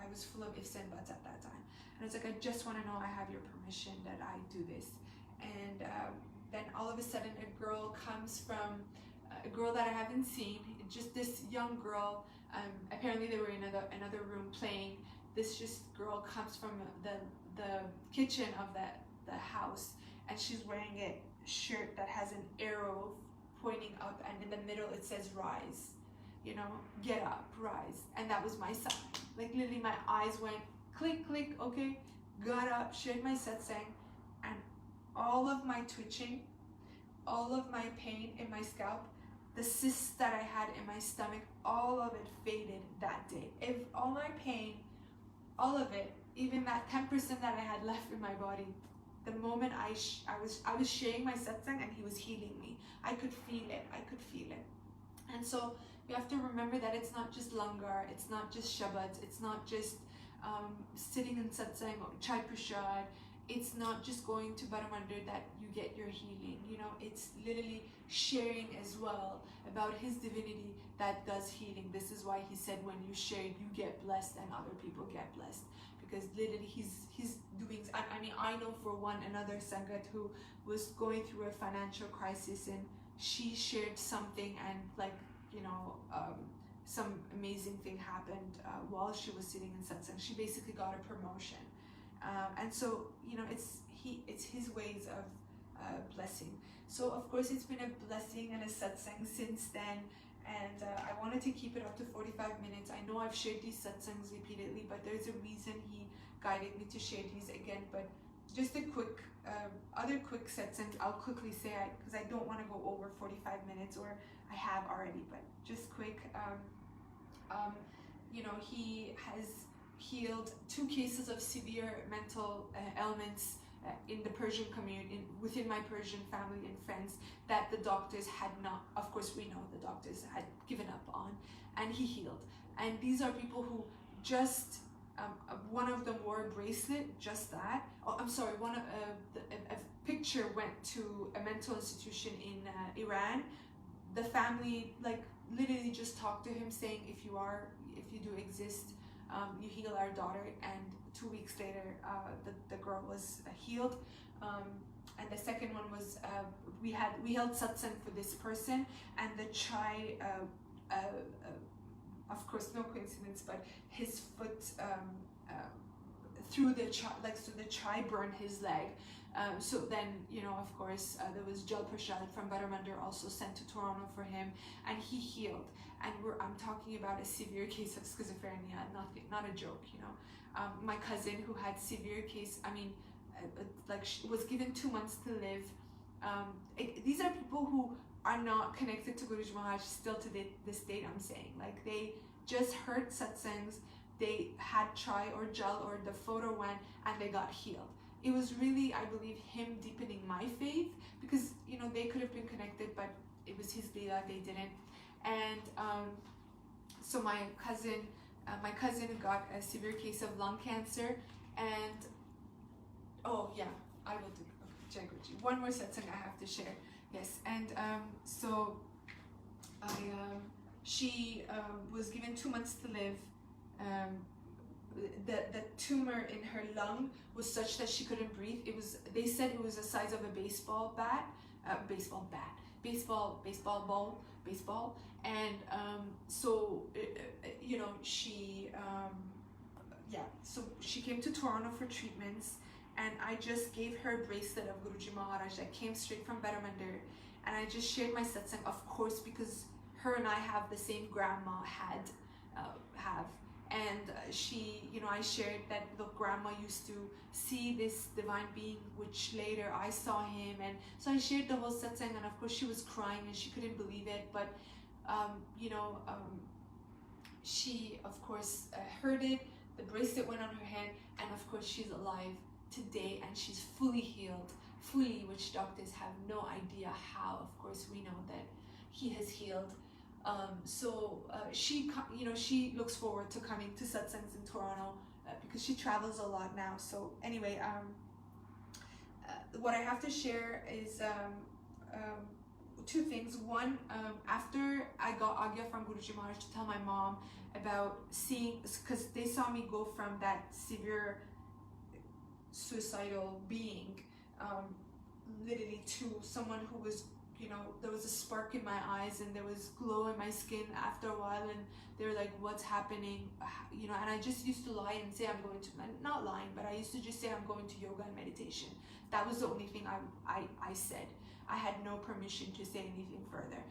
I was full of ifs and buts at that time. And it's like, I just want to know I have your permission that I do this. And then all of a sudden a girl comes from, a girl that I haven't seen, just this young girl. Apparently they were in another room playing. This just girl comes from the kitchen of the house, and she's wearing a shirt that has an arrow pointing up, and in the middle it says rise, get up, rise. And that was my sign. Like literally my eyes went click, click, okay, got up, shared my satsang, and all of my twitching, all of my pain in my scalp, the cysts that I had in my stomach, all of it faded that day. If all my pain, all of it, even that 10% that I had left in my body, the moment I was sharing my satsang and he was healing me, I could feel it. And so you have to remember that it's not just langar, it's not just Shabbat, it's not just sitting in satsang or chai prashad, it's not just going to Baramandir that you get your healing. It's literally sharing as well about his divinity that does healing. This is why he said, when you share, you get blessed and other people get blessed, because literally he's doing. I mean, I know for one another Sangat who was going through a financial crisis, and she shared something, and some amazing thing happened while she was sitting in satsang. She basically got a promotion, and so it's his ways of blessing. So of course it's been a blessing and a satsang since then, and I wanted to keep it up to 45 minutes. I know I've shared these satsangs repeatedly, but there's a reason he guided me to share these again. But just a quick other quick satsangs I'll quickly say, because I don't want to go over 45 minutes, or I have already, but just quick. He has healed 2 cases of severe mental ailments in the Persian community, within my Persian family and friends, that the doctors had not, of course we know the doctors had given up on, and he healed. And these are people who just, one of them wore a bracelet, just that. Oh, I'm sorry, a picture went to a mental institution in Iran. The family literally just talked to him saying, if you do exist, you heal our daughter. And 2 weeks later, the girl was healed. And the second one was, we held satsang for this person, and the chai of course, no coincidence, but his foot through the chai, like, so the chai burned his leg. So then, you know, of course, there was Jal Prashad from Baramandir also sent to Toronto for him, and he healed. And I'm talking about a severe case of schizophrenia, not a joke, you know. My cousin who had severe case, I mean, like, was given 2 months to live. These are people who are not connected to Guruji Maharaj still to this date, I'm saying. Like, they just heard satsangs, they had chai or jal or the photo went, and they got healed. It was really, I believe, him deepening my faith, because, you know, they could have been connected, but it was his leela, they didn't. And so my cousin got a severe case of lung cancer, and oh yeah, I will do, okay, Jai Guruji. One more satsang I have to share. Yes, and so she was given 2 months to live. The tumor in her lung was such that she couldn't breathe. They said it was the size of a baseball ball, and so you know, she so she came to Toronto for treatments, and I just gave her a bracelet of Guruji Maharaj that came straight from Baramandir, and I just shared my satsang, of course, because her and I have the same grandma have. And she, you know, I shared that the grandma used to see this divine being, which later I saw him, and so I shared the whole satsang, and of course she was crying and she couldn't believe it, but you know, she of course heard it, the bracelet went on her hand, and of course she's alive today, and she's fully healed, which doctors have no idea how. Of course we know that he has healed. So she, you know, she looks forward to coming to satsangs in Toronto because she travels a lot now. So anyway, what I have to share is 2 things. One, after I got Agya from Guruji Maharaj to tell my mom about seeing, because they saw me go from that severe suicidal being literally to someone who was, you know, there was a spark in my eyes and there was glow in my skin after a while, and they were like, what's happening, you know. And I just used to lie and say I'm going to, not lying, but I used to just say I'm going to yoga and meditation. That was the only thing I said. I had no permission to say anything further,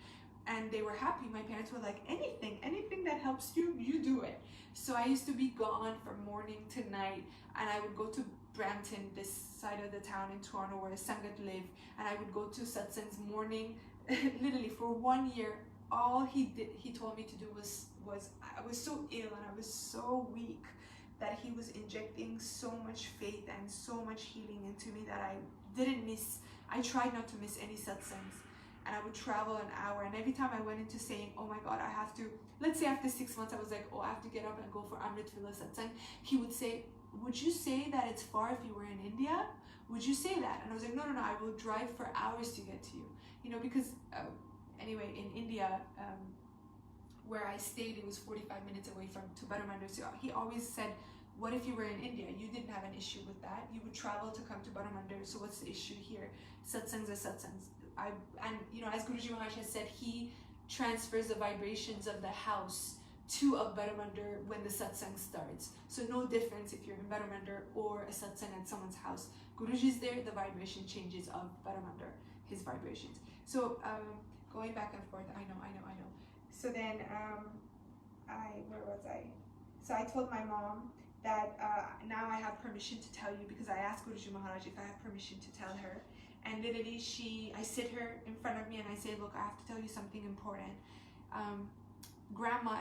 and they were happy. My parents were like, anything that helps you, you do it. So I used to be gone from morning to night, and I would go to Brampton, this side of the town in Toronto where Sangat lived, and I would go to satsangs morning. Literally for 1 year, all he told me to do was I was so ill and I was so weak that he was injecting so much faith and so much healing into me that I tried not to miss any satsangs. And I would travel an hour, and every time I went into saying, oh my God, I have to, let's say after 6 months I was like, oh, I have to get up and go for Amrit Vila satsang, he would say, would you say that it's far if you were in India? Would you say that? And I was like, no, I will drive for hours to get to you. You know, because anyway, in India, where I stayed, it was 45 minutes away to Baramandir. So he always said, what if you were in India? You didn't have an issue with that. You would travel to come to Baramandir. So what's the issue here? Satsangs are satsangs. And you know, as Guruji Maharaj has said, he transfers the vibrations of the house to a Baramandir when the satsang starts. So no difference if you're in Baramandir or a satsang at someone's house. Guruji's there, the vibration changes of Baramandir, his vibrations. So going back and forth, I know. So then, where was I? So I told my mom that now I have permission to tell you, because I asked Guruji Maharaj if I have permission to tell her. And literally I sit her in front of me and I say, look, I have to tell you something important. Grandma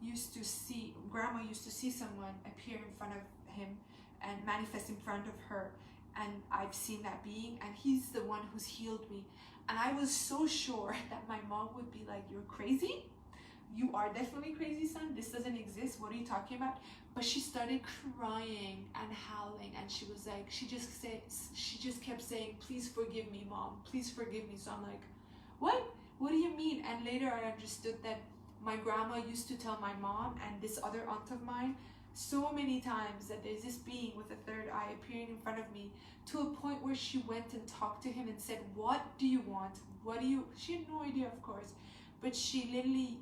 used to see someone appear in front of him and manifest in front of her, and I've seen that being, and he's the one who's healed me. And I was so sure that my mom would be like, you're crazy, you are definitely crazy, son, this doesn't exist, what are you talking about? But she started crying and howling, and she was like, she just kept saying, please forgive me, mom, please forgive me. So I'm like, what do you mean? And later I understood that my grandma used to tell my mom and this other aunt of mine so many times that there's this being with a third eye appearing in front of me, to a point where she went and talked to him and said, what do you want? She had no idea, of course, but she literally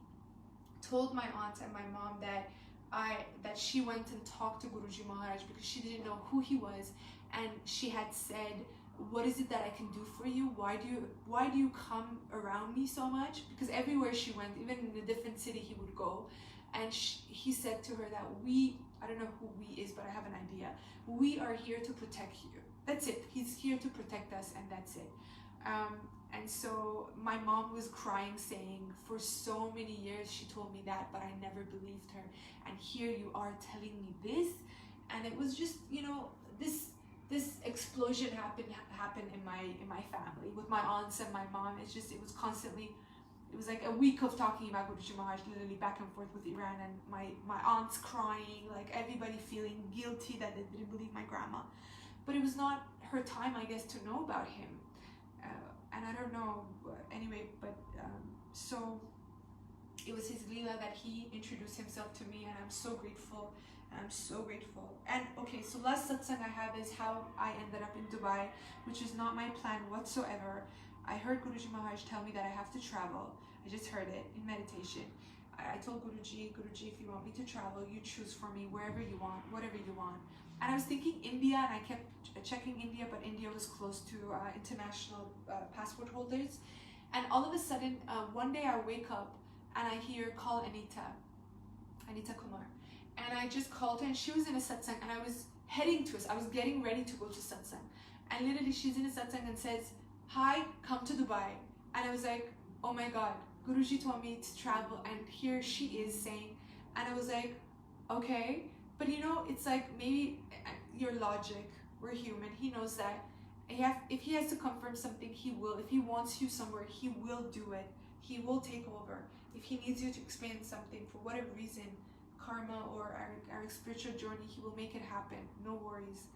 told my aunt and my mom that she went and talked to Guruji Maharaj because she didn't know who he was, and she had said, what is it that I can do for you? Why do you come around me so much? Because everywhere she went, even in a different city he would go, and he said to her that I don't know who we is, but I have an idea. We are here to protect you. That's it. He's here to protect us, and that's it. And so my mom was crying, saying, for so many years she told me that, but I never believed her. And here you are telling me this. And it was just, you know, this explosion happened in my family with my aunts and my mom. It was constantly, it was like a week of talking about Guruji Maharaj, literally back and forth with Iran, and my aunts crying, like everybody feeling guilty that they didn't believe my grandma. But it was not her time, I guess, to know about him. And I don't know, so it was his Leela that he introduced himself to me, and I'm so grateful. And okay, so last satsang I have is how I ended up in Dubai, which is not my plan whatsoever. I heard Guruji Maharaj tell me that I have to travel. I just heard it in meditation. I told Guruji, if you want me to travel, you choose for me wherever you want, whatever you want. And I was thinking India, and I kept checking India, but India was close to international passport holders. And all of a sudden, one day I wake up and I hear, call Anita Kumar. And I just called her, and she was in a satsang, and I was heading to us. I was getting ready to go to satsang. And literally she's in a satsang and says, hi, come to Dubai. And I was like, oh my God, Guruji told me to travel, and here she is saying, and I was like, okay. But you know, it's like maybe your logic, we're human, he knows that if he has to confirm something, he will. If he wants you somewhere, he will do it. He will take over. If he needs you to explain something for whatever reason, karma or our spiritual journey, he will make it happen, no worries.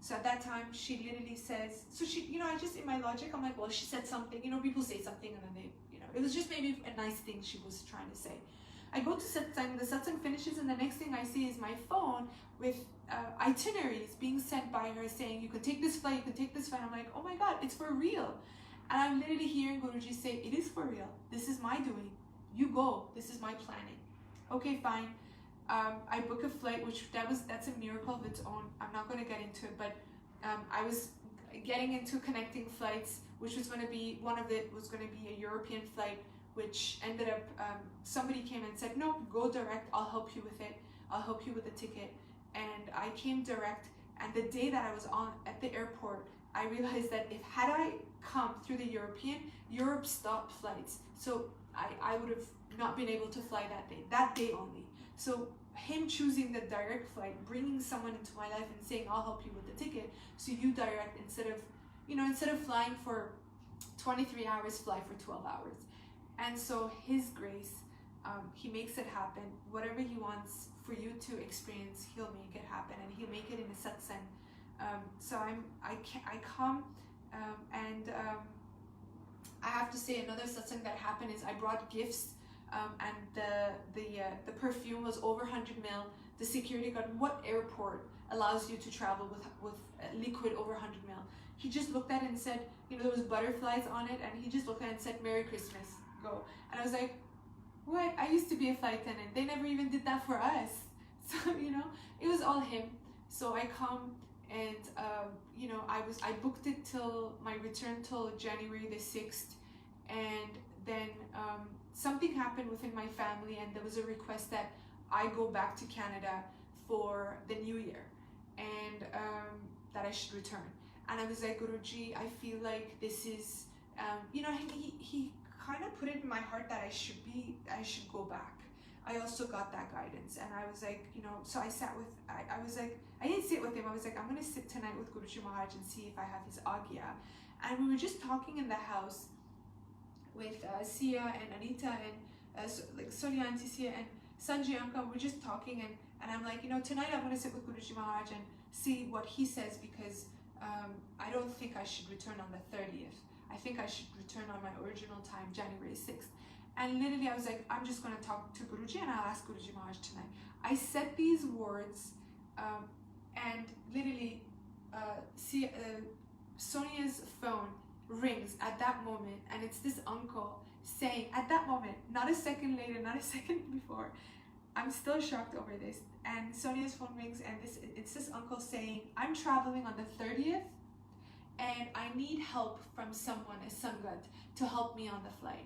So at that time, she literally says, so she, you know, I just, in my logic, I'm like, well, she said something, you know, people say something and then they, you know, it was just maybe a nice thing she was trying to say. I go to satsang, the satsang finishes, and the next thing I see is my phone with itineraries being sent by her saying, you can take this flight, you can take this flight. I'm like, oh my God, it's for real. And I'm literally hearing Guruji say, it is for real. This is my doing. You go. This is my planning. Okay, fine. I book a flight, which that's a miracle of its own. I'm not going to get into it, but I was getting into connecting flights, which was going to be, one of it was going to be a European flight, which ended up, somebody came and said, no, go direct, I'll help you with it, I'll help you with the ticket. And I came direct, and the day that I was at the airport, I realized that had I come through the Europe stopped flights, so I would have not been able to fly that day only. So him choosing the direct flight, bringing someone into my life and saying, I'll help you with the ticket, so you direct, instead of flying for 23 hours, fly for 12 hours. And so his grace, he makes it happen. Whatever he wants for you to experience, he'll make it happen, and he'll make it in a satsang. So I come, and I have to say, another satsang that happened is I brought gifts, and the perfume was over 100 ml. The security guard, what airport allows you to travel with liquid over 100 ml? He just looked at it and said, you know, there was butterflies on it, and he just looked at it and said, Merry Christmas, go. And I was like, what? I used to be a flight attendant. They never even did that for us. So, you know, it was all him. So I come, and you know, I booked it till my return till January the 6th, and then something happened within my family, and there was a request that I go back to Canada for the new year, and that I should return. And I was like, Guruji, I feel like this is, you know, he kind of put it in my heart that I should go back. I also got that guidance, and I was like, you know, so I sat with, I was like, I didn't sit with him, I was like, I'm going to sit tonight with Guruji Maharaj and see if I have his agya. And we were just talking in the house with Sia and Anita and like Sonia Aunty Sia and Sanjay Uncle. We're just talking, and I'm like, you know, tonight I'm going to sit with Guruji Maharaj and see what he says, because I don't think I should return on the 30th. I think I should return on my original time, January 6th. And literally I was like, I'm just going to talk to Guruji, and I'll ask Guruji Maharaj tonight. I said these words, and literally Sonia's phone rings at that moment, and it's this uncle, saying at that moment, not a second later, not a second before, I'm still shocked over this. And Sonia's phone rings, and it's this uncle saying, I'm traveling on the 30th, and I need help from someone, a sangat, to help me on the flight.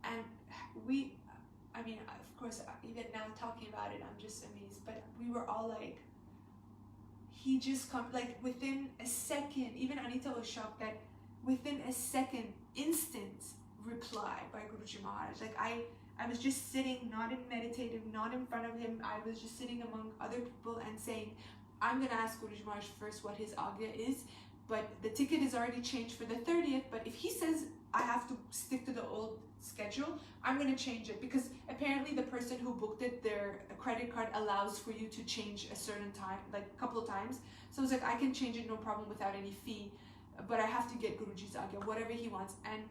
And I mean, of course, even now talking about it, I'm just amazed. But we were all like, he just come, like within a second, even Anita was shocked that within a second, instant reply by Guruji Maharaj. Like I was just sitting, not in meditative, not in front of him. I was just sitting among other people and saying, I'm going to ask Guruji Maharaj first what his agya is, but the ticket is already changed for the 30th. But if he says I have to stick to the old schedule, I'm going to change it, because apparently the person who booked it, their credit card allows for you to change a certain time, like a couple of times. So it's like, I can change it no problem without any fee, but I have to get Guruji's agya, whatever he wants. And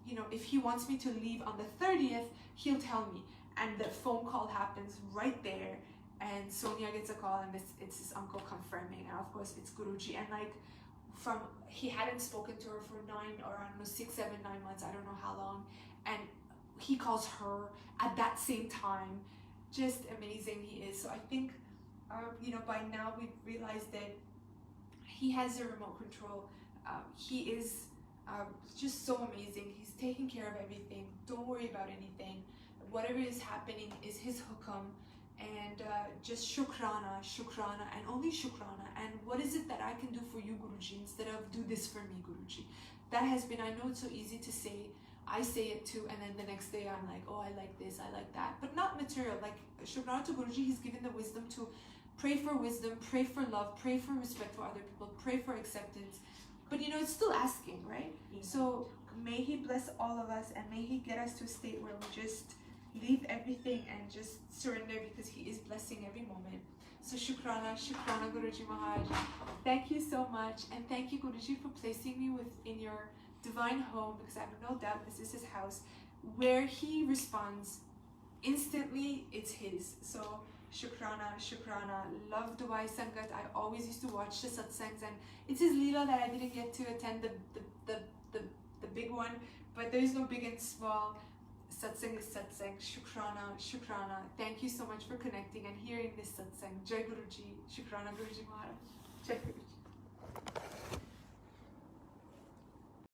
you know, if he wants me to leave on the 30th, he'll tell me. And the phone call happens right there, and Sonia gets a call, and it's his uncle confirming, and of course it's Guruji. And like, he hadn't spoken to her for 6, 7, 9 months, I don't know how long, and he calls her at that same time. Just amazing he is. So I think you know, by now we've realized that he has the remote control. He is just so amazing. He's taking care of everything. Don't worry about anything. Whatever is happening is his hukam, and just shukrana, shukrana, and only shukrana. And what is it that I can do for you, Guruji, instead of do this for me, Guruji? That has been, I know it's so easy to say, I say it too, and then the next day I'm like, oh, I like this, I like that, but not material. Like shukrana to Guruji, he's given the wisdom to pray for wisdom, pray for love, pray for respect for other people, pray for acceptance. But you know, it's still asking, right? Yeah. So may he bless all of us, and may he get us to a state where we just leave everything and just surrender, because he is blessing every moment. So shukrana, shukrana Guruji Maharaj. Thank you so much, and thank you, Guruji, for placing me within your divine home, because I have no doubt this is his house. Where he responds instantly, it's his. So shukrana, shukrana. Love Dubai Sangat. I always used to watch the satsangs, and it's his leela that I didn't get to attend the big one, but there is no big and small. Satsang is satsang. Shukrana, shukrana. Thank you so much for connecting and hearing this satsang. Jai Guruji. Shukrana Guruji Maharaj. Jai Guruji.